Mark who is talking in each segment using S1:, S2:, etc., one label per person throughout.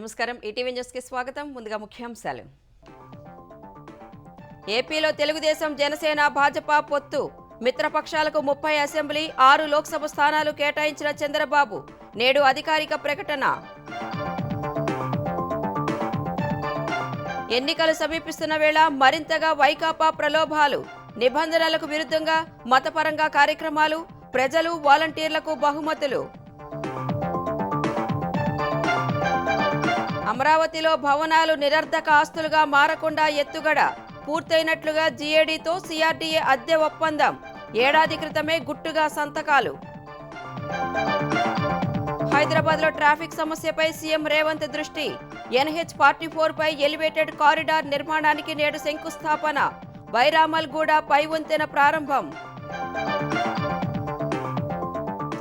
S1: నమస్కారం ETV news కి స్వాగతం ముందుగా ముఖ్యాంశాలు ఏపీలో తెలుగుదేశం జనసేన భాజపా పొత్తు మిత్రపక్షాలకు 30 అసెంబ్లీ 6 లోక్సభ స్థానాలు కేటాయించిన చంద్రబాబు నేడు అధికారిక ప్రకటన ఎన్నికలు సమీపిస్తున్న వేళ మరింతగా వైకాపా ప్రలోభాలు నిబంధనలకు విరుద్ధంగా మతపరంగా కార్యక్రమాలు ప్రజలు వాలంటీర్లకు బహుమతులు అమరావతిలో భవనాలు నిరర్ధక ఆస్తులుగా మారకుండా ఎత్తుగడ పూర్తయినట్లుగా జీఏడీతో సిఆర్డీఏ అద్దె ఒప్పందం ఏడాది క్రితమే గుట్టుగా సంతకాలు హైదరాబాద్లో ట్రాఫిక్ సమస్యపై సీఎం రేవంత్ దృష్టి NH-44 పై ఎలివేటెడ్ కారిడార్ నిర్మాణానికి నేడు శంకుస్థాపన బైరామల్గూడ పై వంతెన ప్రారంభం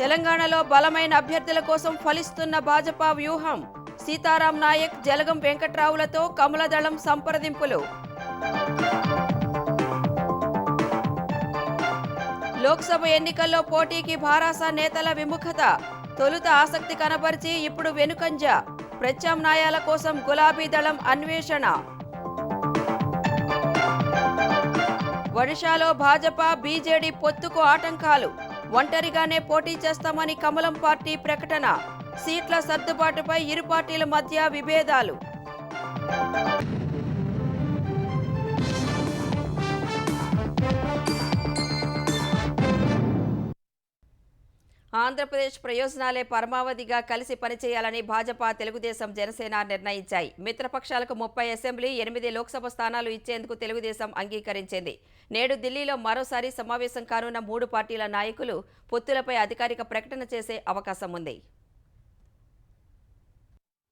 S1: తెలంగాణలో బలమైన అభ్యర్థుల కోసం ఫలిస్తున్న భాజపా వ్యూహం సీతారాం నాయక్ జలగం వెంకట్రావులతో కమలదళం సంప్రదింపులు లోక్సభ ఎన్నికల్లో పోటీకి భారాస నేతల విముఖత తొలుత ఆసక్తి కనబరిచి ఇప్పుడు వెనుకంజ ప్రత్యామ్నాయాల కోసం గులాబీ దళం అన్వేషణ ఒడిశాలో భాజపా బీజేడీ పొత్తుకు ఆటంకాలు ఒంటరిగానే పోటీ చేస్తామని కమలం పార్టీ ప్రకటన సీట్ల సర్దుబాటుపై ఇరు పార్టీల మధ్య విభేదాలు ఆంధ్రప్రదేశ్ ప్రయోజనాలే పరమావధిగా కలిసి పనిచేయాలని భాజపా తెలుగుదేశం జనసేన నిర్ణయించాయి. మిత్రపక్షాలకు 30 అసెంబ్లీ 8 లోక్సభ స్థానాలు ఇచ్చేందుకు తెలుగుదేశం అంగీకరించింది. నేడు ఢిల్లీలో మరోసారి సమావేశం కానున్న 3 పార్టీల నాయకులు పొత్తులపై అధికారిక ప్రకటన చేసే అవకాశం ఉంది.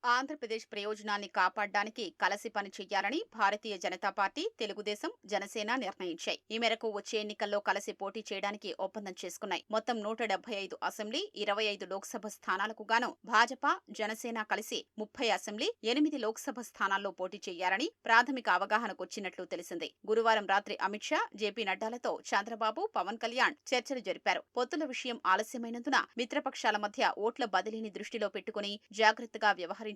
S2: ఆంధ్రప్రదేశ్ ప్రయోజనాన్ని కాపాడడానికి కలిసి పని చేయాలని భారతీయ జనతా పార్టీ తెలుగుదేశం జనసేన నిర్ణయించాయి. ఈ మేరకు వచ్చే ఎన్నికల్లో కలిసి పోటీ చేయడానికి ఒప్పందం చేసుకున్నాయి. మొత్తం 175 అసెంబ్లీ 25 లోక్సభ స్థానాలకు గాను భాజపా జనసేన కలిసి 30 అసెంబ్లీ 8 లోక్సభ స్థానాల్లో పోటీ చేయాలని ప్రాథమిక అవగాహనకొచ్చినట్లు తెలిసింది. గురువారం రాత్రి అమిత్ షా జేపీ నడ్డాలతో చంద్రబాబు పవన్ కళ్యాణ్ చర్చలు జరిపారు. పొత్తుల విషయం ఆలస్యమైనందున మిత్రపక్షాల మధ్య ఓట్ల బదిలీని దృష్టిలో పెట్టుకుని జాగ్రత్తగా వ్యవహరించాలని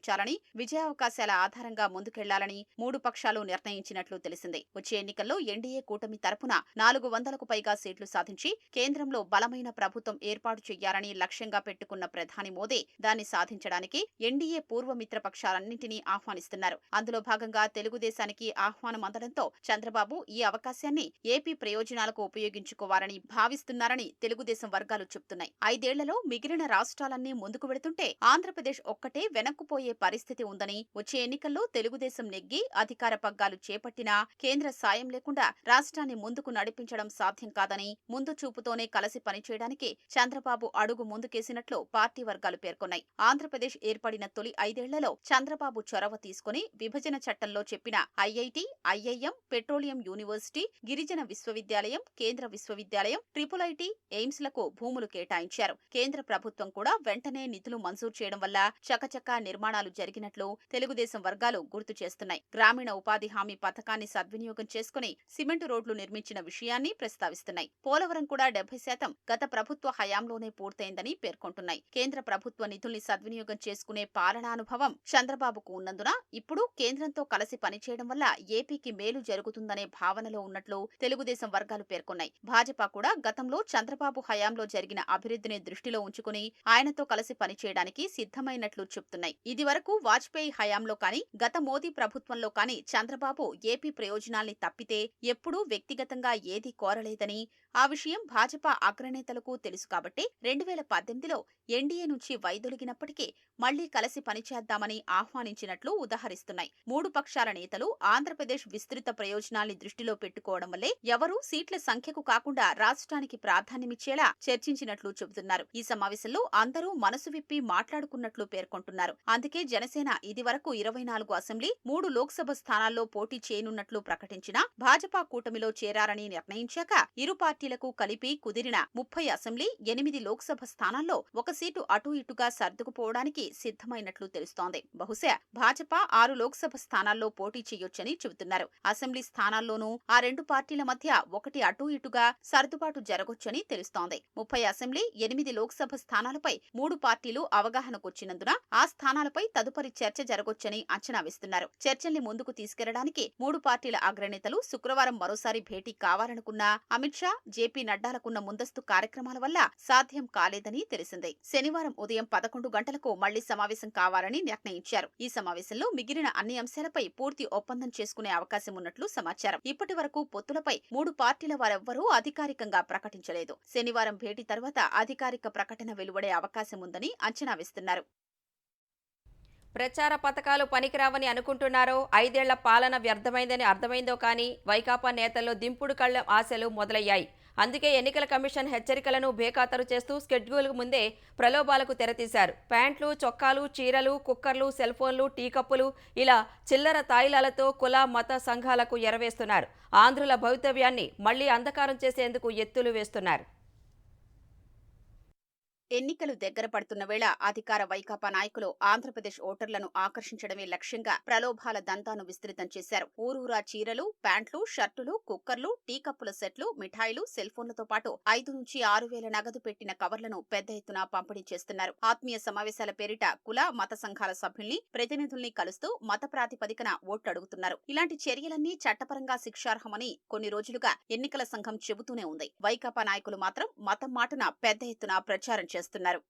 S2: విజయావకాశాల ఆధారంగా ముందుకెళ్లాలని 3 పక్షాలు నిర్ణయించినట్లు తెలిసింది. వచ్చే ఎన్నికల్లో ఎన్డీఏ కూటమి తరపున 400కు పైగా సీట్లు సాధించి కేంద్రంలో బలమైన ప్రభుత్వం ఏర్పాటు చేయాలని లక్ష్యంగా పెట్టుకున్న ప్రధాని మోదీ దాన్ని సాధించడానికి ఎన్డీఏ పూర్వ మిత్రపక్షాలన్నింటినీ ఆహ్వానిస్తున్నారు. అందులో భాగంగా తెలుగుదేశానికి ఆహ్వానం అందడంతో చంద్రబాబు ఈ అవకాశాన్ని ఏపీ ప్రయోజనాలకు ఉపయోగించుకోవాలని భావిస్తున్నారని తెలుగుదేశం వర్గాలు చెబుతున్నాయి. 5 ఏళ్లలో మిగిలిన రాష్ట్రాలన్నీ ముందుకు వెళుతుంటే ఆంధ్రప్రదేశ్ ఒక్కటే వెనక్కుపోయే పరిస్థితి ఉందని, వచ్చే ఎన్నికల్లో తెలుగుదేశం నెగ్గి అధికార పగ్గాలు చేపట్టినా కేంద్ర సాయం లేకుండా రాష్ట్రాన్ని ముందుకు నడిపించడం సాధ్యం కాదని, ముందు చూపుతోనే కలిసి పనిచేయడానికి చంద్రబాబు అడుగు ముందుకేసినట్లు పార్టీ వర్గాలు పేర్కొన్నాయి. ఆంధ్రప్రదేశ్ ఏర్పడిన తొలి 5 ఏళ్లలో చంద్రబాబు చొరవ తీసుకుని విభజన చట్టంలో చెప్పిన ఐఐటి, ఐఐఎం, పెట్రోలియం యూనివర్సిటీ, గిరిజన విశ్వవిద్యాలయం, కేంద్ర విశ్వవిద్యాలయం, ట్రిపుల్ ఐటీ, ఎయిమ్స్ లకు భూములు కేటాయించారు. కేంద్ర ప్రభుత్వం కూడా వెంటనే నిధులు మంజూరు చేయడం వల్ల చకచకా నిర్మాణాలు జరిగినట్లు తెలుగుదేశం వర్గాలు గుర్తు చేస్తున్నాయి. గ్రామీణ ఉపాధి హామీ పథకాన్ని సద్వినియోగం చేసుకుని సిమెంటు రోడ్లు నిర్మించిన విషయాన్ని ప్రస్తావిస్తున్నాయి. పోలవరం కూడా 70% గత ప్రభుత్వ హయాంలోనే పూర్తయిందని పేర్కొంటున్నాయి. కేంద్ర ప్రభుత్వ నిధుల్ని సద్వినియోగం చేసుకునే పాలనానుభవం చంద్రబాబుకు ఉన్నందున ఇప్పుడు కేంద్రంతో కలిసి పనిచేయడం వల్ల ఏపీకి మేలు జరుగుతుందనే భావనలో ఉన్నట్లు తెలుగుదేశం వర్గాలు పేర్కొన్నాయి. భాజపా కూడా గతంలో చంద్రబాబు హయాంలో జరిగిన అభివృద్ధిని దృష్టిలో ఉంచుకుని ఆయనతో కలిసి పనిచేయడానికి సిద్ధమైనట్లు చెప్తున్నాయి. ఇది వరకు వాజ్పేయి హయాంలో కానీ గత మోదీ ప్రభుత్వంలో కానీ చంద్రబాబు ఏపీ ప్రయోజనాల్ని తప్పితే ఎప్పుడూ వ్యక్తిగతంగా ఏదీ కోరలేదని, ఆ విషయం భాజపా అగ్రనేతలకు తెలుసు కాబట్టి 2018లో ఎన్డీఏ నుంచి వైదొలిగినప్పటికీ మళ్లీ కలిసి పనిచేద్దామని ఆహ్వానించినట్లు ఉదాహరిస్తున్నాయి. 3 పక్షాల నేతలు ఆంధ్రప్రదేశ్ విస్తృత ప్రయోజనాల్ని దృష్టిలో పెట్టుకోవడం వల్లే ఎవరూ సీట్ల సంఖ్యకు కాకుండా రాష్ట్రానికి ప్రాధాన్యమిచ్చేలా చర్చించినట్లు చెబుతున్నారు. ఈ సమావేశంలో అందరూ మనసు విప్పి మాట్లాడుకున్నట్లు పేర్కొంటున్నారు. అందుకే జనసేన ఇదివరకు 24 అసెంబ్లీ 3 లోక్సభ స్థానాల్లో పోటీ చేయనున్నట్లు ప్రకటించినా భాజపా కూటమిలో చేరారని నిర్ణయించాక ఇరు పార్టీలకు కలిపి కుదిరిన 30 అసెంబ్లీ 8 లోక్సభ స్థానాల్లో ఒక సీటు అటూ ఇటుగా సర్దుకుపోవడానికి సిద్ధమైనట్లు తెలుస్తోంది. బహుశా భాజపా 6 లోక్సభ స్థానాల్లో పోటీ చేయొచ్చని చెబుతున్నారు. అసెంబ్లీ స్థానాల్లోనూ ఆ 2 పార్టీల మధ్య ఒకటి అటూ ఇటుగా సర్దుబాటు జరగొచ్చని తెలుస్తోంది. 30 అసెంబ్లీ 8 లోక్సభ స్థానాలపై 3 పార్టీలు అవగాహనకొచ్చినందున ఆ స్థానాలపై అంశాలపై తదుపరి చర్చ జరగొచ్చని అంచనా వేస్తున్నారు. చర్చల్ని ముందుకు తీసుకెళ్లడానికి 3 పార్టీల అగ్రనేతలు శుక్రవారం మరోసారి భేటీ కావాలనుకున్న అమిత్ షా, జేపీ నడ్డాలకున్న ముందస్తు కార్యక్రమాల వల్ల సాధ్యం కాలేదని తెలిసిందే. శనివారం ఉదయం 11 గంటలకు మళ్లీ సమావేశం కావాలని నిర్ణయించారు. ఈ సమావేశంలో మిగిలిన అన్ని అంశాలపై పూర్తి ఒప్పందం చేసుకునే అవకాశం ఉన్నట్లు సమాచారం. ఇప్పటి వరకు పొత్తులపై 3 పార్టీల వారెవ్వరూ అధికారికంగా ప్రకటించలేదు. శనివారం భేటీ తర్వాత అధికారిక ప్రకటన వెలువడే అవకాశం ఉందని అంచనా వేస్తున్నారు.
S1: ప్రచార పథకాలు పనికిరావని అనుకుంటున్నారో, 5 ఏళ్ల పాలన వ్యర్థమైందని అర్థమైందో కానీ వైకాపా నేతల్లో దింపుడు కళ్ల ఆశలు మొదలయ్యాయి. అందుకే ఎన్నికల కమిషన్ హెచ్చరికలను బేఖాతరు చేస్తూ షెడ్యూల్కు ముందే ప్రలోభాలకు తెరతీశారు. ప్యాంట్లు, చొక్కాలు, చీరలు, కుక్కర్లు, సెల్ ఫోన్లు, టీ కప్పులు ఇలా చిల్లర తాయిలాలతో కుల మత సంఘాలకు ఎరవేస్తున్నారు. ఆంధ్రుల భవితవ్యాన్ని మళ్లీ అంధకారం చేసేందుకు ఎత్తులు వేస్తున్నారు.
S2: ఎన్నికలు దగ్గర పడుతున్న వేళ అధికార వైకాపా నాయకులు ఆంధ్రప్రదేశ్ ఓటర్లను ఆకర్షించడమే లక్ష్యంగా ప్రలోభాల దంతాను విస్తృతం చేశారు. ఊరూరా చీరలు, ప్యాంట్లు, షర్టులు, కుక్కర్లు, టీ కప్పుల సెట్లు, మిఠాయిలు, సెల్ ఫోన్లతో పాటు 5 నుంచి 6 వేల నగదు పెట్టిన కవర్లను పెద్ద ఎత్తున పంపిణీ చేస్తున్నారు. ఆత్మీయ సమావేశాల పేరిట కుల మత సంఘాల సభ్యుల్ని, ప్రతినిధుల్ని కలుస్తూ మత ప్రాతిపదికన ఓట్లు అడుగుతున్నారు. ఇలాంటి చర్యలన్నీ చట్టపరంగా శిక్షార్హమని కొన్ని రోజులుగా ఎన్నికల సంఘం చెబుతూనే ఉంది. వైకాపా నాయకులు మాత్రం మతం మాటున పెద్ద ఎత్తున ప్రచారం చేస్తున్నారు.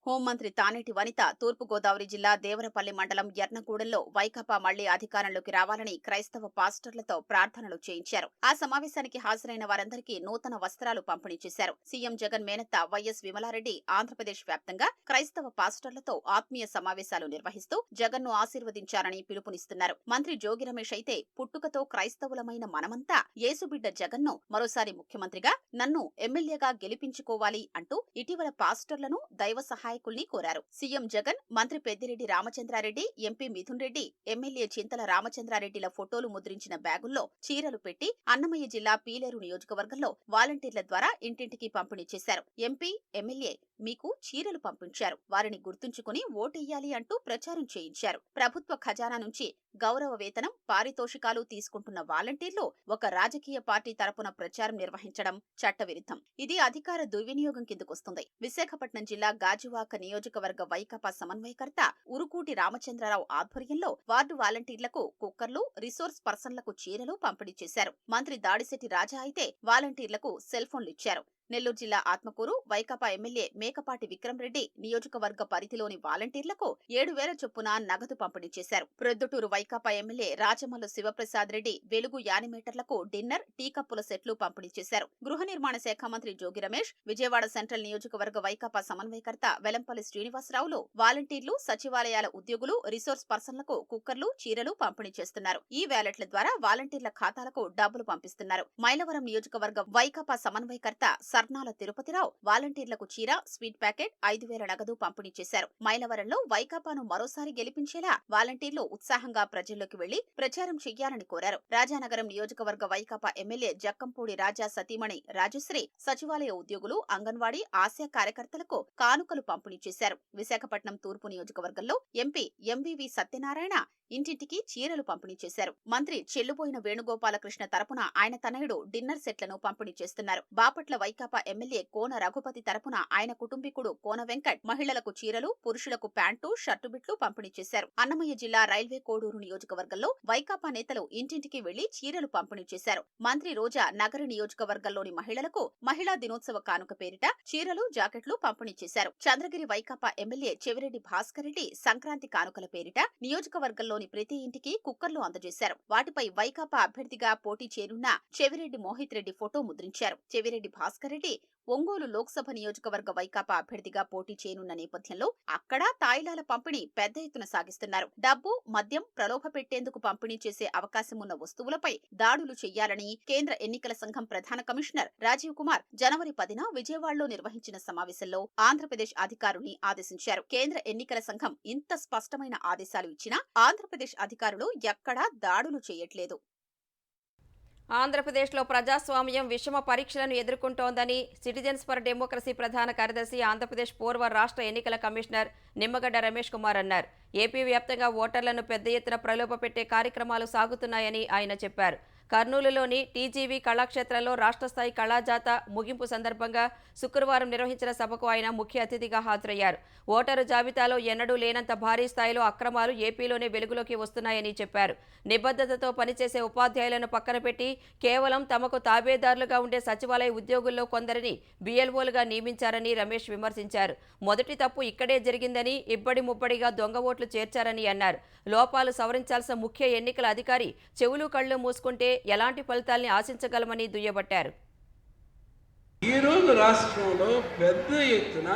S2: హోంమంత్రి తానేటి వనిత తూర్పుగోదావరి జిల్లా దేవరపల్లి మండలం ఎర్నగూడెంలో వైకాపా మళ్లీ అధికారంలోకి రావాలని క్రైస్తవ పాస్టర్లతో ప్రార్థనలు చేయించారు. ఆ సమావేశానికి హాజరైన వారందరికీ నూతన వస్త్రాలు పంపిణీ చేశారు. సీఎం జగన్ మేనత్త వైఎస్ విమలారెడ్డి ఆంధ్రప్రదేశ్ వ్యాప్తంగా క్రైస్తవ పాస్టర్లతో ఆత్మీయ సమావేశాలు నిర్వహిస్తూ జగన్ను ఆశీర్వదించారని పిలుపునిస్తున్నారు. మంత్రి జోగి రమేష్ అయితే పుట్టుకతో క్రైస్తవులమైన మనమంతా యేసుబిడ్డ జగన్ను మరోసారి ముఖ్యమంత్రిగా, నన్ను ఎమ్మెల్యేగా గెలిపించుకోవాలి అంటూ ఇటీవల పాస్టర్లను, దైవ సహాయకుల్ని కోరారు. సీఎం జగన్, మంత్రి పెద్దిరెడ్డి రామచంద్రారెడ్డి, ఎంపీ మిథున్ రెడ్డి, ఎమ్మెల్యే చింతల రామచంద్రారెడ్డిల ఫోటోలు ముద్రించిన బ్యాగుల్లో చీరలు పెట్టి అన్నమయ్య జిల్లా పీలేరు నియోజకవర్గంలో వాలంటీర్ల ద్వారా ఇంటింటికి పంపిణీ చేశారు. ఎంపీ, ఎమ్మెల్యే మీకు చీరలు పంపించారు, వారిని గుర్తుంచుకుని ఓటెయ్యాలి అంటూ ప్రచారం చేయించారు. ప్రభుత్వ ఖజానా నుంచి గౌరవ వేతనం, పారితోషికాలు తీసుకుంటున్న వాలంటీర్లు ఒక రాజకీయ పార్టీ తరపున ప్రచారం నిర్వహించడం చట్టవిరుద్ధం. ఇది అధికార దుర్వినియోగం కిందకొస్తుంది. విశాఖపట్నం జిల్లా గాజువాక నియోజకవర్గ వైకాపా సమన్వయకర్త ఉరుకూటి రామచంద్రరావు ఆధ్వర్యంలో వార్డు వాలంటీర్లకు కుక్కర్లు, రిసోర్స్ పర్సన్లకు చీరలు పంపిణీ చేశారు. మంత్రి దాడిశెట్టి రాజా అయితే వాలంటీర్లకు సెల్ ఫోన్లు ఇచ్చారు. నెల్లూరు జిల్లా ఆత్మకూరు వైకాపా ఎమ్మెల్యే మేకపాటి విక్రమరెడ్డి నియోజకవర్గ పరిధిలోని వాలంటీర్లకు 7,000 చొప్పున నగదు పంపిణీ చేశారు. ప్రొద్దుటూరు వైకాపా ఎమ్మెల్యే రాజమల్లు శివప్రసాద్ రెడ్డి వెలుగు యానిమేటర్లకు డిన్నర్, టీ కప్పుల సెట్లు పంపిణీ చేశారు. గృహ నిర్మాణ శాఖ మంత్రి జోగి రమేష్, విజయవాడ సెంట్రల్ నియోజకవర్గ వైకాపా సమన్వయకర్త వెలంపల్లి శ్రీనివాసరావులు వాలంటీర్లు, సచివాలయాల ఉద్యోగులు, రిసోర్స్ పర్సన్లకు కుక్కర్లు, చీరలు పంపిణీ చేస్తున్నారు. ఈ వ్యాలెట్ల ద్వారా వాలంటీర్ల ఖాతాలకు డబ్బులు పంపిస్తున్నారు. మైలవరం నియోజకవర్గ వైకాపా సమన్వయకర్త సర్నాల తిరుపతిరావు వాలంటీర్లకు చీర, స్వీట్ ప్యాకెట్, 5,000 నగదు పంపిణీ చేశారు. మైలవరంలో వైకాపాను మరోసారి గెలిపించేలా వాలంటీర్లు ఉత్సాహంగా ప్రజల్లోకి వెళ్లి ప్రచారం చెయ్యాలని కోరారు. రాజానగరం నియోజకవర్గ వైకాపా ఎమ్మెల్యే జక్కంపూడి రాజా సతీమణి రాజశ్రీ సచివాలయ ఉద్యోగులు, అంగన్వాడీ, ఆశా కార్యకర్తలకు కానుకలు పంపిణీ చేశారు. విశాఖపట్నం తూర్పు నియోజకవర్గంలో ఎంపీ ఎంవీవీ సత్యనారాయణ ఇంటింటికి చీరలు పంపిణీ చేశారు. మంత్రి చెల్లుబోయిన వేణుగోపాలకృష్ణ తరపున ఆయన తనయుడు డిన్నర్ సెట్లను పంపిణీ చేస్తున్నారు. బాపట్ల వైకాపా ఎమ్మెల్యే కోన రఘుపతి తరపున ఆయన కుటుంబీకుడు కోన వెంకట్ మహిళలకు చీరలు, పురుషులకు ప్యాంటు, షర్టు బిట్లు పంపిణీ చేశారు. అన్నమయ్య జిల్లా రైల్వే కోడూరు నియోజకవర్గంలో వైకాపా నేతలు ఇంటింటికి వెళ్లి చీరలు పంపిణీ చేశారు. మంత్రి రోజా నగర నియోజకవర్గంలోని మహిళలకు మహిళా దినోత్సవ కానుక పేరిట చీరలు, జాకెట్లు పంపిణీ చేశారు. చంద్రగిరి వైకాపా ఎమ్మెల్యే చెవిరెడ్డి భాస్కర్ రెడ్డి సంక్రాంతి కానుకల పేరిట నియోజకవర్గంలోని ప్రతి ఇంటికి కుక్కర్లు అందజేశారు. వాటిపై వైకాపా అభ్యర్థిగా పోటీ చేరున్న చెవిరెడ్డి మోహిత్ రెడ్డి ఫోటో ముద్రించారు. చెవిరెడ్డి భాస్కర్ రెడ్డి ఒంగోలు లోక్సభ నియోజకవర్గ వైకాపా అభ్యర్థిగా పోటీ చేయనున్న నేపథ్యంలో అక్కడా తాయిలాల పంపిణీ పెద్ద ఎత్తున సాగిస్తున్నారు. డబ్బు, మద్యం ప్రలోభ పెట్టేందుకు పంపిణీ చేసే అవకాశం ఉన్న వస్తువులపై దాడులు చెయ్యాలని కేంద్ర ఎన్నికల సంఘం ప్రధాన కమిషనర్ రాజీవ్ కుమార్ జనవరి 10న విజయవాడలో నిర్వహించిన సమావేశంలో ఆంధ్రప్రదేశ్ అధికారుల్ని ఆదేశించారు. కేంద్ర ఎన్నికల సంఘం ఇంత స్పష్టమైన ఆదేశాలు ఇచ్చినా ఆంధ్రప్రదేశ్ అధికారులు ఎక్కడా దాడులు చేయట్లేదు.
S1: ఆంధ్రప్రదేశ్లో ప్రజాస్వామ్యం విషమ పరీక్షలను ఎదుర్కొంటోందని సిటిజన్స్ ఫర్ డెమోక్రసీ ప్రధాన కార్యదర్శి, ఆంధ్రప్రదేశ్ పూర్వ రాష్ట్ర ఎన్నికల కమిషనర్ నిమ్మగడ్డ రమేష్ కుమార్ అన్నారు. ఏపీ వ్యాప్తంగా ఓటర్లను పెద్ద ఎత్తున ప్రలోభపెట్టే కార్యక్రమాలు సాగుతున్నాయని ఆయన చెప్పారు. కర్నూలులోని టీజీవీ కళాక్షేత్రంలో రాష్ట్ర స్థాయి కళాజాత ముగింపు సందర్భంగా శుక్రవారం నిర్వహించిన సభకు ఆయన ముఖ్య అతిథిగా హాజరయ్యారు. ఓటరు జాబితాలో ఎన్నడూ లేనంత భారీ స్థాయిలో అక్రమాలు ఏపీలోనే వెలుగులోకి వస్తున్నాయని చెప్పారు. నిబద్ధతతో పనిచేసే ఉపాధ్యాయులను పక్కన పెట్టి కేవలం తమకు తాబేదారులుగా ఉండే సచివాలయ ఉద్యోగుల్లో కొందరిని బీఎల్ఓలుగా నియమించారని రమేష్ విమర్శించారు. మొదటి తప్పు ఇక్కడే జరిగిందని, ఇబ్బడి ముబ్బడిగా దొంగ ఓట్లు చేర్చారని అన్నారు. లోపాలు సవరించాల్సిన ముఖ్య ఎన్నికల అధికారి చెవులు కళ్ళు మూసుకుంటే ఎలాంటి ఫలితాల్ని ఆశించగలమని దుయ్యబట్టారు.
S3: ఈ రోజు రాష్ట్రంలో పెద్ద ఎత్తున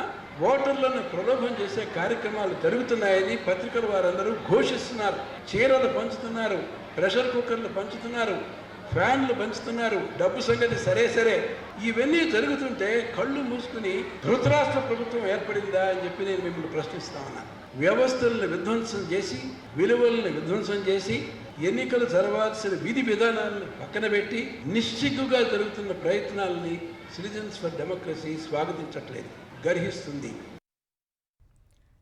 S3: ఓటర్లను ప్రలోభం చేసే కార్యక్రమాలు జరుగుతున్నాయని పత్రికల వారందరూ ఘోషిస్తున్నారు. చీరలు పంచుతున్నారు, ప్రెషర్ కుక్కర్లు పంచుతున్నారు, ఫ్యాన్లు పంచుతున్నారు. డబ్బు సంగతి సరే ఇవన్నీ జరుగుతుంటే కళ్ళు మూసుకుని ధృతరాష్ట్ర ప్రభుత్వం ఏర్పడిందా అని చెప్పి నేను మిమ్మల్ని ప్రశ్నిస్తా ఉన్నాను. వ్యవస్థలను విధ్వంసం చేసి, విలువలను విధ్వంసం చేసి, ఎన్నికలు జరగాల్సిన విధి విధానాలను పక్కన పెట్టి నిశ్చిగ్గుగా జరుగుతున్న ప్రయత్నాలని సిటిజన్స్ ఫర్ డెమోక్రసీ స్వాగతించట్లేదు, గర్హిస్తుంది.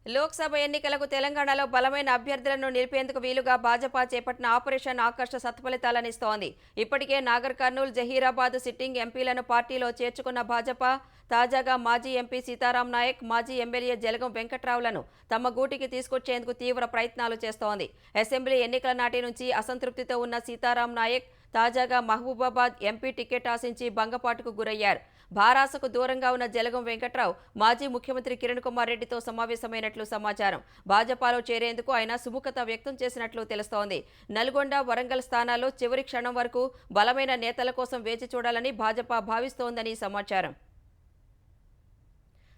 S1: లోక్సభ ఎన్నికలకు తెలంగాణలో బలమైన అభ్యర్థులను నిలిపేందుకు వీలుగా భాజపా చేపట్టిన ఆపరేషన్ ఆకర్ష్ సత్ఫలితాలనిస్తోంది. ఇప్పటికే నాగర్ కర్నూలు, జహీరాబాద్ సిట్టింగ్ ఎంపీలను పార్టీలో చేర్చుకున్న భాజపా తాజాగా మాజీ ఎంపీ సీతారాం నాయక్, మాజీ ఎమ్మెల్యే జలగం వెంకట్రావులను తమ గూటికి తీసుకొచ్చేందుకు తీవ్ర ప్రయత్నాలు చేస్తోంది. అసెంబ్లీ ఎన్నికల నాటి నుంచి అసంతృప్తితో ఉన్న సీతారాం నాయక్ తాజాగా మహబూబాబాద్ ఎంపీ టికెట్ ఆశించి భంగపాటుకు గురయ్యారు. భారాసకు దూరంగా ఉన్న జలగం వెంకట్రావు మాజీ ముఖ్యమంత్రి కిరణ్ కుమార్ రెడ్డితో సమావేశమైనట్లు సమాచారం. భాజపాలో చేరేందుకు ఆయన సుముఖత వ్యక్తం చేసినట్లు తెలుస్తోంది. నల్గొండ, వరంగల్ స్థానాల్లో చివరి క్షణం వరకు బలమైన నేతల కోసం వేచి చూడాలని భాజపా భావిస్తోందని సమాచారం.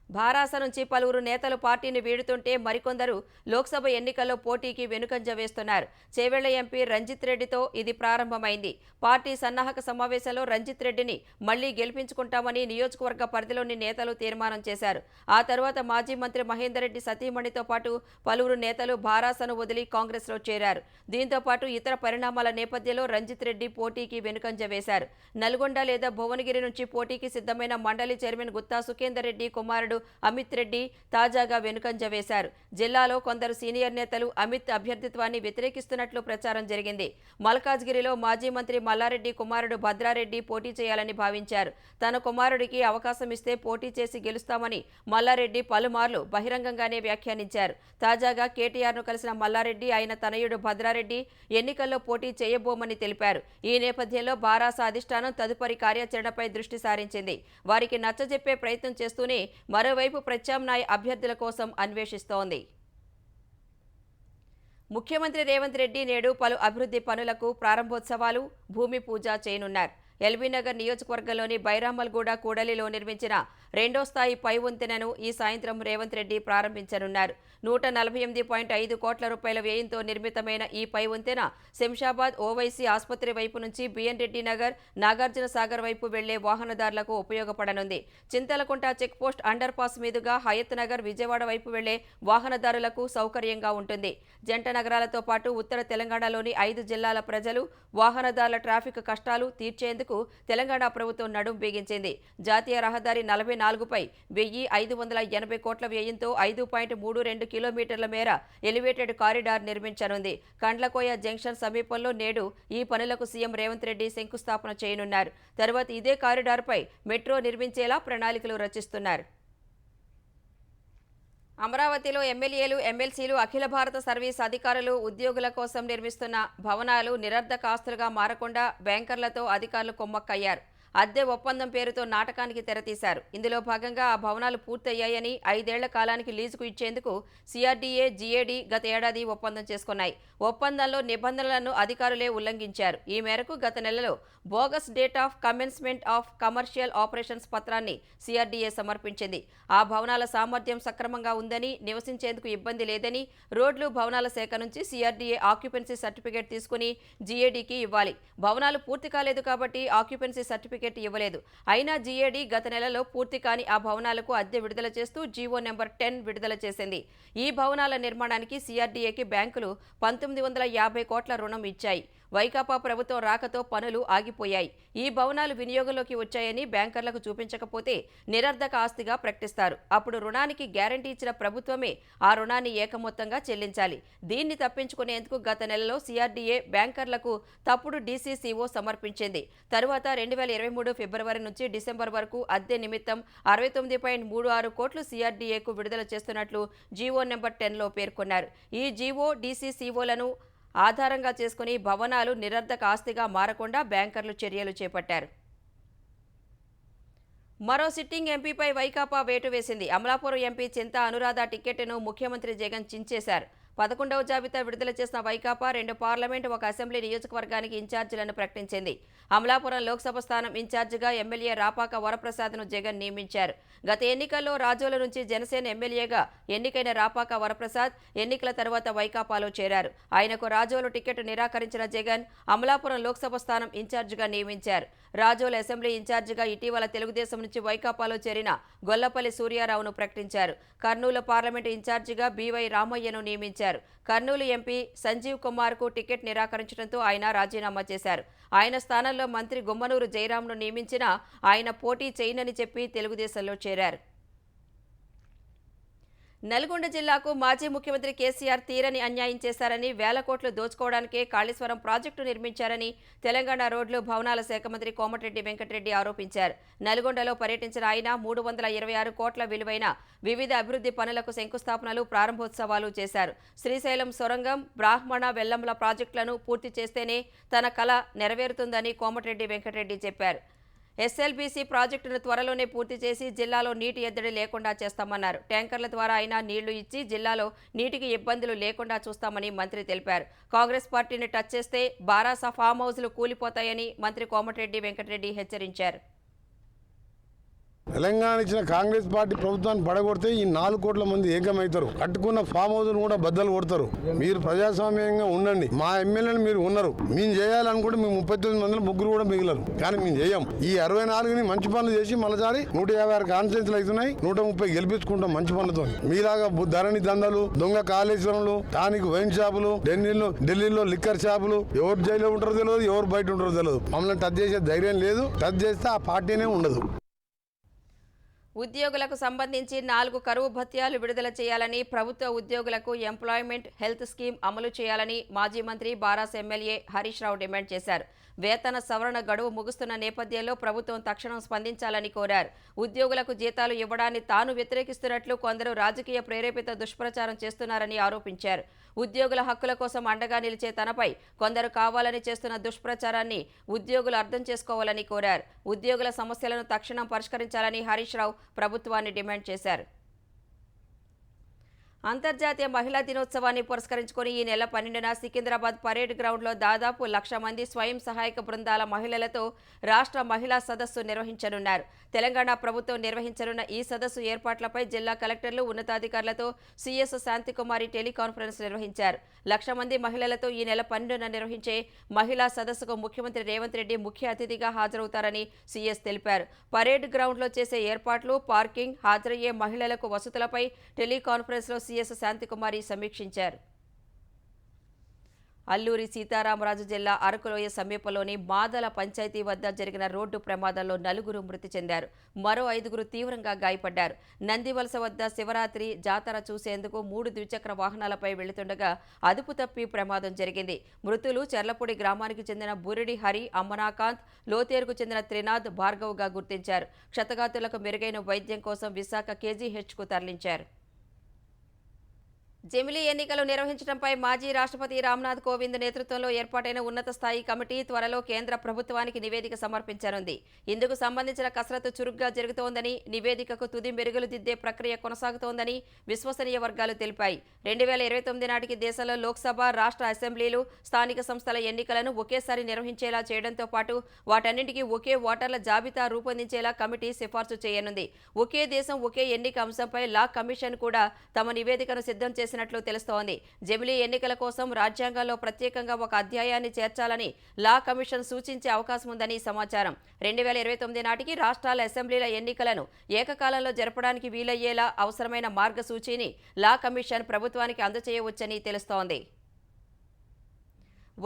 S1: భారాస నుంచి పలువురు నేతలు పార్టీని వీడుతుంటే మరికొందరు లోక్సభ ఎన్నికల్లో పోటీకి వెనుకంజ వేస్తున్నారు. చేవెళ్ల ఎంపీ రంజిత్ రెడ్డితో ఇది ప్రారంభమైంది. పార్టీ సన్నాహక సమావేశంలో రంజిత్ రెడ్డిని మళ్లీ గెలిపించుకుంటామని నియోజకవర్గ పరిధిలోని నేతలు తీర్మానం చేశారు. ఆ తర్వాత మాజీ మంత్రి మహేందర్ రెడ్డి సతీమణితో పాటు పలువురు నేతలు భారాసను వదిలి కాంగ్రెస్లో చేరారు. దీంతో పాటు ఇతర పరిణామాల నేపథ్యంలో రంజిత్ రెడ్డి పోటీకి వెనుకంజ వేశారు. నల్గొండ లేదా భువనగిరి నుంచి పోటీకి సిద్ధమైన మండలి చైర్మన్ గుత్తా సుఖేందర్ రెడ్డి కుమారుడు అమిత్ రెడ్డి తాజాగా వెనుకంజ వేశారు. జిల్లాలో కొందరు సీనియర్ నేతలు అమిత్ అభ్యర్థిత్వాన్ని వ్యతిరేకిస్తున్నట్లు ప్రచారం జరిగింది. మల్కాజ్గిరిలో మాజీ మంత్రి మల్లారెడ్డి కుమారుడు భద్రారెడ్డి పోటీ చేయాలని భావించారు. తన కుమారుడికి అవకాశం ఇస్తే పోటీ చేసి గెలుస్తామని మల్లారెడ్డి పలుమార్లు బహిరంగంగానే వ్యాఖ్యానించారు. తాజాగా కేటీఆర్ను కలిసిన మల్లారెడ్డి ఆయన తనయుడు భద్రారెడ్డి ఎన్నికల్లో పోటీ చేయబోమని తెలిపారు. ఈ నేపథ్యంలో భారాస అధిష్టానం తదుపరి కార్యాచరణపై దృష్టి సారించింది. వారికి నచ్చజెప్పే ప్రయత్నం చేస్తూనే మరోవైపు ప్రత్యామ్నాయ అభ్యర్థుల కోసం అన్వేషిస్తోంది. ముఖ్యమంత్రి రేవంత్ రెడ్డి నేడు పలు అభివృద్ధి పనులకు ప్రారంభోత్సవాలు, భూమి పూజ చేయనున్నారు. ఎల్బీనగర్ నియోజకవర్గంలోని బైరామల్గూడ కూడలిలో నిర్మించిన రెండో స్థాయి పై వంతెనను ఈ సాయంత్రం రేవంత్ రెడ్డి ప్రారంభించనున్నారు. 148.5 కోట్ల రూపాయల వ్యయంతో నిర్మితమైన ఈ పై వంతెన శంషాబాద్ ఓవైసీ ఆసుపత్రి వైపు నుంచి బిఎన్ రెడ్డి నగర్, నాగార్జున సాగర్ వైపు వెళ్లే వాహనదారులకు ఉపయోగపడనుంది. చింతలకుంట చెక్పోస్ట్ అండర్ పాస్ మీదుగా హయత్ నగర్, విజయవాడ వైపు వెళ్లే వాహనదారులకు సౌకర్యంగా ఉంటుంది. జంట నగరాలతో పాటు ఉత్తర తెలంగాణలోని 5 జిల్లాల ప్రజలు, వాహనదారుల ట్రాఫిక్ కష్టాలు తీర్చేందుకు తెలంగాణ ప్రభుత్వం నడుం బిగించింది. జాతీయ రహదారి 44పై 1,580 కోట్ల వ్యయంతో 5.32 కిలోమీటర్ల మేర ఎలివేటెడ్ కారిడార్ నిర్మించనుంది. కండ్లకోయ జంక్షన్ సమీపంలో నేడు ఈ పనులకు సీఎం రేవంత్ రెడ్డి శంకుస్థాపన చేయనున్నారు. తర్వాత ఇదే కారిడార్పై మెట్రో నిర్మించేలా ప్రణాళికలు రచిస్తున్నారు. అమరావతిలో ఎమ్మెల్యేలు, ఎమ్మెల్సీలు, అఖిల భారత సర్వీస్ అధికారులు, ఉద్యోగుల కోసం నిర్మిస్తున్న భవనాలు నిరర్ధక ఆస్తులుగా మారకుండా బ్యాంకర్లతో అధికారులు కుమ్మక్కయ్యారు. అద్దె ఒప్పందం పేరుతో నాటకానికి తెరతీశారు. ఇందులో భాగంగా ఆ భవనాలు పూర్తయ్యాయని 5 ఏళ్ల కాలానికి లీజుకు ఇచ్చేందుకు సిఆర్డీఏ, జీఏడీ గత ఏడాది ఒప్పందం చేసుకున్నాయి. ఒప్పందంలో నిబంధనలను అధికారులే ఉల్లంఘించారు. ఈ మేరకు గత నెలలో bogus date of commencement of commercial operations పత్రాన్ని సిఆర్డీఏ సమర్పించింది. ఆ భవనాల సామర్థ్యం సక్రమంగా ఉందని, నివసించేందుకు ఇబ్బంది లేదని, రోడ్లు, భవనాల శాఖ నుంచి సిఆర్డీఏ ఆక్యుపెన్సీ సర్టిఫికేట్ తీసుకుని జీఏడీకి ఇవ్వాలి. భవనాలు పూర్తి కాలేదు కాబట్టి ఆక్యుపెన్సీ సర్టిఫికేట్ ఇవ్వలేదు. అయినా జీఏడీ గత నెలలో పూర్తి కాని ఆ భవనాలకు అద్దె విడుదల చేస్తూ జీవో నెంబర్ 10 విడుదల చేసింది. ఈ భవనాల నిర్మాణానికి సిఆర్డీఏకి బ్యాంకులు 1950 కోట్ల రుణం ఇచ్చాయి. వైకాపా ప్రభుత్వం రాకతో పనులు ఆగిపోయాయి. ఈ భవనాలు వినియోగంలోకి వచ్చాయని బ్యాంకర్లకు చూపించకపోతే నిరర్ధక ఆస్తిగా ప్రకటిస్తారు. అప్పుడు రుణానికి గ్యారంటీ ఇచ్చిన ప్రభుత్వమే ఆ రుణాన్ని ఏకమొత్తంగా చెల్లించాలి. దీన్ని తప్పించుకునేందుకు గత నెలలో సిఆర్డీఏ బ్యాంకర్లకు తప్పుడు డీసీసీఓ సమర్పించింది. తరువాత 2023 ఫిబ్రవరి నుంచి డిసెంబర్ వరకు అద్దె నిమిత్తం 69.36 కోట్లు సిఆర్డీఏకు విడుదల చేస్తున్నట్లు జీవో నెంబర్ 10లో పేర్కొన్నారు. ఈ జీవో డీసీసీఓలను ఆధారంగా చేసుకుని భవనాలు నిరర్ధక ఆస్తిగా మారకుండా బ్యాంకర్లు చర్యలు చేపట్టారు. మరో సిట్టింగ్ ఎంపీపై వైకాపా వేటు వేసింది. అమలాపురం ఎంపీ చింతా అనురాధ టికెట్ను ముఖ్యమంత్రి జగన్ చించేశారు. 11వ జాబితా విడుదల చేసిన వైకాపా 2 పార్లమెంటు 1 అసెంబ్లీ నియోజకవర్గానికి ఇన్ఛార్జీలను ప్రకటించింది. అమలాపురం లోక్సభ స్థానం ఇన్ఛార్జిగా ఎమ్మెల్యే రాపాక వరప్రసాద్ను జగన్ నియమించారు. గత ఎన్నికల్లో రాజోల నుంచి జనసేన ఎమ్మెల్యేగా ఎన్నికైన రాపాక వరప్రసాద్ ఎన్నికల తర్వాత వైకాపాలో చేరారు. ఆయనకు రాజోలు టికెట్ నిరాకరించిన జగన్ అమలాపురం లోక్సభ స్థానం ఇన్ఛార్జిగా నియమించారు. రాజోల అసెంబ్లీ ఇన్ఛార్జిగా ఇటీవల తెలుగుదేశం నుంచి వైకాపాలో చేరిన గొల్లపల్లి సూర్యారావును ప్రకటించారు. కర్నూలు పార్లమెంటు ఇన్ఛార్జిగా బీవై రామయ్యను నియమించారు. కర్నూలు ఎంపీ సంజీవ్ కుమార్కు టికెట్ నిరాకరించడంతో ఆయన రాజీనామా చేశారు. ఆయన స్థానంలో మంత్రి గుమ్మనూరు జయరాంను నియమించినా ఆయన పోటీ చేయనని చెప్పి తెలుగుదేశంలో చేరారు. నల్గొండ జిల్లాకు మాజీ ముఖ్యమంత్రి కేసీఆర్ తీరని అన్యాయం చేశారని, వేల కోట్లు దోచుకోవడానికే కాళేశ్వరం ప్రాజెక్టు నిర్మించారని తెలంగాణ రోడ్లు భవనాల శాఖ మంత్రి కోమటిరెడ్డి వెంకటరెడ్డి ఆరోపించారు. నల్గొండలో పర్యటించిన ఆయన 326 కోట్ల విలువైన వివిధ అభివృద్ధి పనులకు శంకుస్థాపనలు, ప్రారంభోత్సవాలు చేశారు. శ్రీశైలం సొరంగం, బ్రాహ్మణ వెల్లంల ప్రాజెక్టులను పూర్తి చేస్తేనే తన కల నెరవేరుతుందని కోమటిరెడ్డి వెంకటరెడ్డి చెప్పారు. ఎస్ఎల్బీసీ ప్రాజెక్టును త్వరలోనే పూర్తి చేసి జిల్లాలో నీటి ఎద్దడి లేకుండా చేస్తామన్నారు. ట్యాంకర్ల ద్వారా అయినా నీళ్లు ఇచ్చి జిల్లాలో నీటికి ఇబ్బందులు లేకుండా చూస్తామని మంత్రి తెలిపారు. కాంగ్రెస్ పార్టీని టచ్ చేస్తే బారాస ఫామ్ హౌస్లు కూలిపోతాయని మంత్రి కోమటిరెడ్డి వెంకటరెడ్డి హెచ్చరించారు.
S4: తెలంగాణ ఇచ్చిన కాంగ్రెస్ పార్టీ ప్రభుత్వాన్ని పడగొడితే ఈ 4 కోట్ల మంది ఏకమవుతారు. కట్టుకున్న ఫామ్ హౌస్ కూడా బద్దలు కొడతారు. మీరు ప్రజాస్వామ్యంగా ఉండండి. మా ఎమ్మెల్యేలు మీరు ఉన్నారు. మేము చేయాలనుకుంటే మేము 39 మందిలో 3 కూడా మిగిలరు. కానీ మేము చేయం. ఈ 64ని మంచి పనులు చేసి మళ్ళీ 156 కాన్స్టిట్యూన్సీలు అవుతున్నాయి. 130 గెలిపించుకుంటాం మంచి పనులతో. మీలాగా ధరణి దందాలు, దొంగ కాళేశ్వరంలో, టానిక్ వైన్ షాపులు, ఢిల్లీలో లిక్కర్ షాపులు, ఎవరు జైల్లో ఉంటారో తెలియదు, ఎవరు బయట ఉంటారో తెలియదు. మమ్మల్ని టచ్ చేసే ధైర్యం లేదు. టచ్ చేస్తే ఆ పార్టీనే ఉండదు.
S1: ఉద్యోగులకు సంబంధించి 4 కరువు భత్యాలు విడుదల చేయాలని, ప్రభుత్వ ఉద్యోగులకు ఎంప్లాయ్మెంట్ హెల్త్ స్కీమ్ అమలు చేయాలని మాజీ మంత్రి బారాస ఎమ్మెల్యే హరీష్ రావు డిమాండ్ చేశారు. వేతన సవరణ గడువు ముగుస్తున్న నేపథ్యంలో ప్రభుత్వం తక్షణం స్పందించాలని కోరారు. ఉద్యోగులకు జీతాలు ఇవ్వడాన్ని తాను వ్యతిరేకిస్తున్నట్లు కొందరు రాజకీయ ప్రేరేపిత దుష్ప్రచారం చేస్తున్నారని ఆరోపించారు. ఉద్యోగుల హక్కుల కోసం అండగా నిలిచే తనపై కొందరు కావాలని చేస్తున్న దుష్ప్రచారాన్ని ఉద్యోగులు అర్థం చేసుకోవాలని కోరారు. ఉద్యోగుల సమస్యలను తక్షణం పరిష్కరించాలని హరీష్ రావు ప్రభుత్వాన్ని డిమాండ్ చేశారు. అంతర్జాతీయ మహిళా దినోత్సవాన్ని పురస్కరించుకుని ఈ నెల 12న సికింద్రాబాద్ పరేడ్ గ్రౌండ్లో దాదాపు 1,00,000 మంది స్వయం సహాయక బృందాల మహిళలతో రాష్ట్ర మహిళా సదస్సు నిర్వహించనున్నారు. తెలంగాణ ప్రభుత్వం నిర్వహించనున్న ఈ సదస్సు ఏర్పాట్లపై జిల్లా కలెక్టర్లు, ఉన్నతాధికారులతో సీఎస్ శాంతికుమారి టెలికాన్ఫరెన్స్ నిర్వహించారు. 1,00,000 మంది మహిళలతో ఈ నెల 12న నిర్వహించే మహిళా సదస్సుకు ముఖ్యమంత్రి రేవంత్ రెడ్డి ముఖ్య అతిథిగా హాజరవుతారని సీఎస్ తెలిపారు. పరేడ్ గ్రౌండ్లో చేసే ఏర్పాట్లు, పార్కింగ్, హాజరయ్యే మహిళలకు వసతులపై టెలికాన్ఫరెన్స్లో సీఎస్ శాంతికుమారి సమీక్షించారు. అల్లూరి సీతారామరాజు జిల్లా అరకులోయ సమీపంలోని మాదల పంచాయతీ వద్ద జరిగిన రోడ్డు ప్రమాదంలో 4 మృతి చెందారు. మరో 5 తీవ్రంగా గాయపడ్డారు. నందివలస వద్ద శివరాత్రి జాతర చూసేందుకు 3 ద్విచక్ర వాహనాలపై వెళుతుండగా అదుపు తప్పి ప్రమాదం జరిగింది. మృతులు చెర్లపూడి గ్రామానికి చెందిన బురిడి హరి, అమ్మనాకాంత్, లోతేరుకు చెందిన త్రినాథ్, భార్గవ్గా గుర్తించారు. క్షతగాతులకు మెరుగైన వైద్యం కోసం విశాఖ కేజీహెచ్కు తరలించారు. జమిలీ ఎన్నికలు నిర్వహించడంపై మాజీ రాష్ట్రపతి రామ్నాథ్ కోవింద్ నేతృత్వంలో ఏర్పాటైన ఉన్నత స్థాయి కమిటీ త్వరలో కేంద్ర ప్రభుత్వానికి నివేదిక సమర్పించనుంది. ఇందుకు సంబంధించిన కసరత్తు చురుగ్గా జరుగుతోందని, నివేదికకు తుది మెరుగులు దిద్దే ప్రక్రియ కొనసాగుతోందని విశ్వసనీయ వర్గాలు తెలిపాయి. 2029 నాటికి దేశంలో లోక్సభ, రాష్ట్ర అసెంబ్లీలు, స్థానిక సంస్థల ఎన్నికలను ఒకేసారి నిర్వహించేలా చేయడంతో పాటు వాటన్నింటికీ ఒకే ఓటర్ల జాబితా రూపొందించేలా కమిటీ సిఫార్సు చేయనుంది. ఒకే దేశం ఒకే ఎన్నిక అంశంపై లా కమిషన్ కూడా తమ నివేదికను సిద్ధం చేసినట్లు తెలుస్తోంది. జమిలీ ఎన్నికల కోసం రాజ్యాంగంలో ప్రత్యేకంగా ఒక అధ్యాయాన్ని చేర్చాలని లా కమిషన్ సూచించే అవకాశం ఉందని సమాచారం. 2029 నాటికి రాష్ట్రాల అసెంబ్లీల ఎన్నికలను ఏకకాలంలో జరపడానికి వీలయ్యేలా అవసరమైన మార్గసూచిని లా కమిషన్ ప్రభుత్వానికి అందజేయవచ్చని తెలుస్తోంది.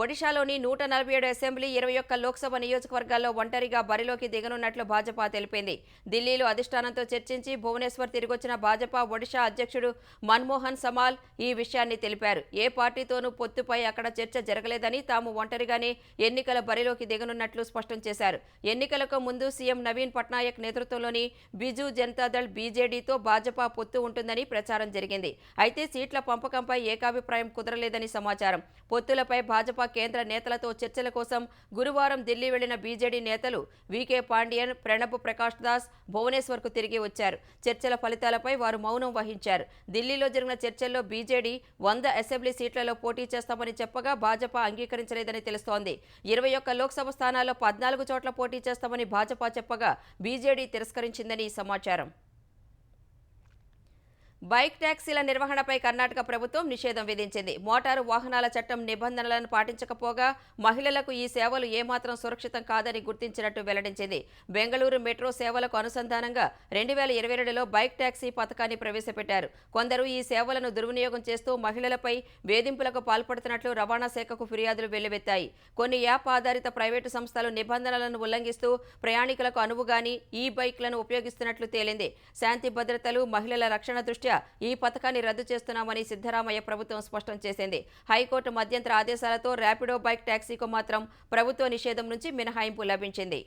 S1: ఒడిశాలోని 147 అసెంబ్లీ 21 లోక్సభ నియోజకవర్గాల్లో ఒంటరిగా బరిలోకి దిగనున్నట్లు భాజపా తెలిపింది. ఢిల్లీలో అధిష్టానంతో చర్చించి భువనేశ్వర్ తిరిగొచ్చిన భాజపా ఒడిశా అధ్యక్షుడు మన్మోహన్ సమాల్ ఈ విషయాన్ని తెలిపారు. ఏ పార్టీతోనూ పొత్తుపై అక్కడ చర్చ జరగలేదని, తాము ఒంటరిగానే ఎన్నికల బరిలోకి దిగనున్నట్లు స్పష్టం చేశారు. ఎన్నికలకు ముందు సీఎం నవీన్ పట్నాయక్ నేతృత్వంలోని బిజు జనతాదళ్ బీజేడీతో భాజపా పొత్తు ఉంటుందని ప్రచారం జరిగింది. అయితే సీట్ల పంపకంపై ఏకాభిప్రాయం కుదరలేదని సమాచారం. పొత్తులపై భాజపా కేంద్ర నేతలతో చర్చల కోసం గురువారం ఢిల్లీ వెళ్లిన బీజేడీ నేతలు వీకే పాండియన్, ప్రణబ్ ప్రకాష్ దాస్ భువనేశ్వర్కు తిరిగి వచ్చారు. చర్చల ఫలితాలపై వారు మౌనం వహించారు. ఢిల్లీలో జరిగిన చర్చల్లో బీజేడీ 100 అసెంబ్లీ సీట్లలో పోటీ చేస్తామని చెప్పగా భాజపా అంగీకరించలేదని తెలుస్తోంది. 21 లోక్సభ స్థానాల్లో 14 చోట్ల పోటీ చేస్తామని భాజపా చెప్పగా బీజేడీ తిరస్కరించిందని సమాచారం. బైక్ ట్యాక్సీల నిర్వహణపై కర్ణాటక ప్రభుత్వం నిషేధం విధించింది. మోటారు వాహనాల చట్టం నిబంధనలను పాటించకపోగా మహిళలకు ఈ సేవలు ఏమాత్రం సురక్షితం కాదని గుర్తించినట్టు వెల్లడించింది. బెంగళూరు మెట్రో సేవలకు అనుసంధానంగా 2022లో బైక్ ట్యాక్సీ పథకాన్ని ప్రవేశపెట్టారు. కొందరు ఈ సేవలను దుర్వినియోగం చేస్తూ మహిళలపై వేధింపులకు పాల్పడుతున్నట్లు రవాణా శాఖకు ఫిర్యాదులు వెల్లువెత్తాయి. కొన్ని యాప్ ఆధారిత ప్రైవేటు సంస్థలు నిబంధనలను ఉల్లంఘిస్తూ ప్రయాణికులకు అనువుగాని ఈ బైక్లను ఉపయోగిస్తున్నట్లు తేలింది. శాంతి భద్రతలు, మహిళల రక్షణ దృష్ట్యా ఈ పథకాన్ని రద్దు చేస్తున్నామని సిద్ధరామయ్య ప్రభుత్వం స్పష్టం చేసింది. హైకోర్టు మధ్యంతర ఆదేశాలతో ర్యాపిడో బైక్ ట్యాక్సీకు మాత్రం ప్రభుత్వ నిషేధం నుంచి మినహాయింపు లభించింది.